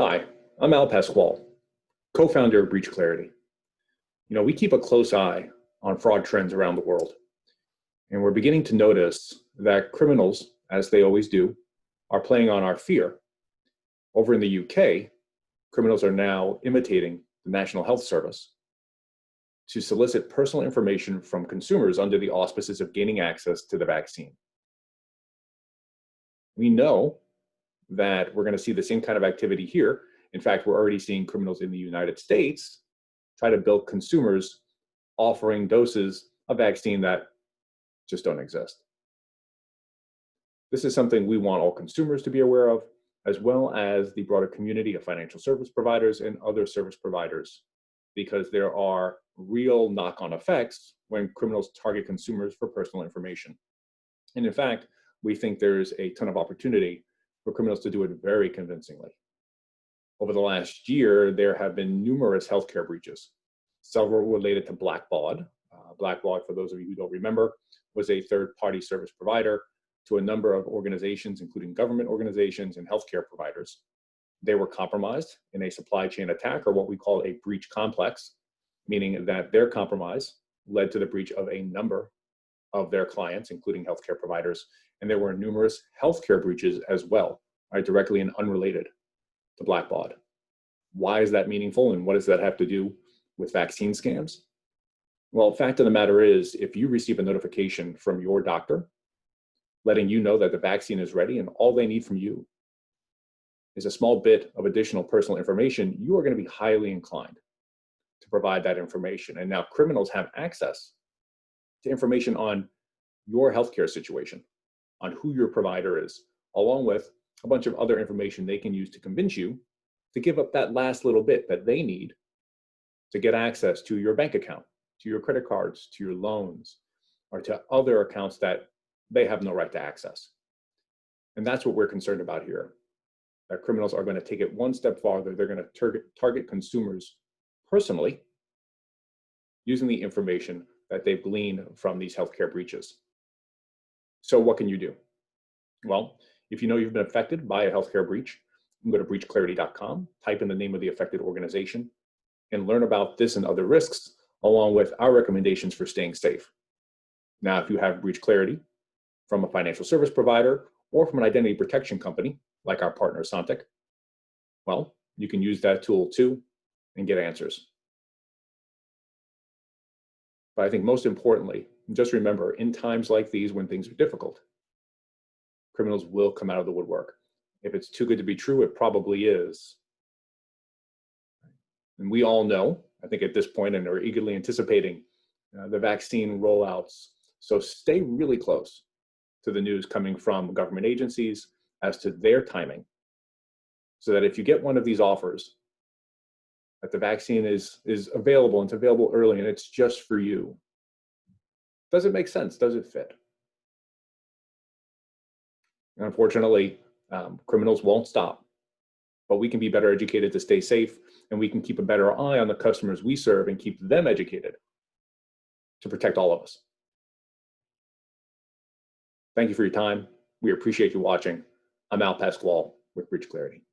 Hi, I'm Pascual, co-founder of Breach Clarity. We keep a close eye on fraud trends around the world, and we're beginning to notice that criminals, as they always do, are playing on our fear. Over in the UK, criminals are now imitating the National Health Service to solicit personal information from consumers under the auspices of gaining access to the vaccine. We know that we're going to see the same kind of activity here. In fact, we're already seeing criminals in the United States try to bilk consumers offering doses of vaccine that just don't exist. This is something we want all consumers to be aware of, as well as the broader community of financial service providers and other service providers, because there are real knock-on effects when criminals target consumers for personal information. And in fact, we think there's a ton of opportunity for criminals to do it very convincingly. Over the last year, there have been numerous healthcare breaches, several related to Blackbaud. Blackbaud, for those of you who don't remember, was a third-party service provider to a number of organizations, including government organizations and healthcare providers. They were compromised in a supply chain attack, or what we call a breach complex, meaning that their compromise led to the breach of a number of their clients, including healthcare providers. And there were numerous healthcare breaches as well, right, directly and unrelated to Blackbaud. Why is that meaningful, and what does that have to do with vaccine scams? Well, fact of the matter is, if you receive a notification from your doctor letting you know that the vaccine is ready and all they need from you is a small bit of additional personal information, you are going to be highly inclined to provide that information. And now criminals have access to information on your healthcare situation, on who your provider is, along with a bunch of other information they can use to convince you to give up that last little bit that they need to get access to your bank account, to your credit cards, to your loans, or to other accounts that they have no right to access. And that's what we're concerned about here, that criminals are going to take it one step farther. They're going to target consumers personally using the information that they've gleaned from these healthcare breaches. So what can you do? Well, if you know you've been affected by a healthcare breach, you can go to breachclarity.com, type in the name of the affected organization, and learn about this and other risks, along with our recommendations for staying safe. Now, if you have breach clarity from a financial service provider or from an identity protection company, like our partner Sontiq, well, you can use that tool too and get answers. But I think most importantly, just remember, in times like these when things are difficult, criminals will come out of the woodwork. If it's too good to be true, it probably is. And we all know, I think at this point, and are eagerly anticipating the vaccine rollouts. So stay really close to the news coming from government agencies as to their timing, so that if you get one of these offers that the vaccine is available, and it's available early, and it's just for you, does it make sense? Does it fit? And unfortunately, criminals won't stop, but we can be better educated to stay safe, and we can keep a better eye on the customers we serve and keep them educated to protect all of us. Thank you for your time. We appreciate you watching. I'm Pascual with Breach Clarity.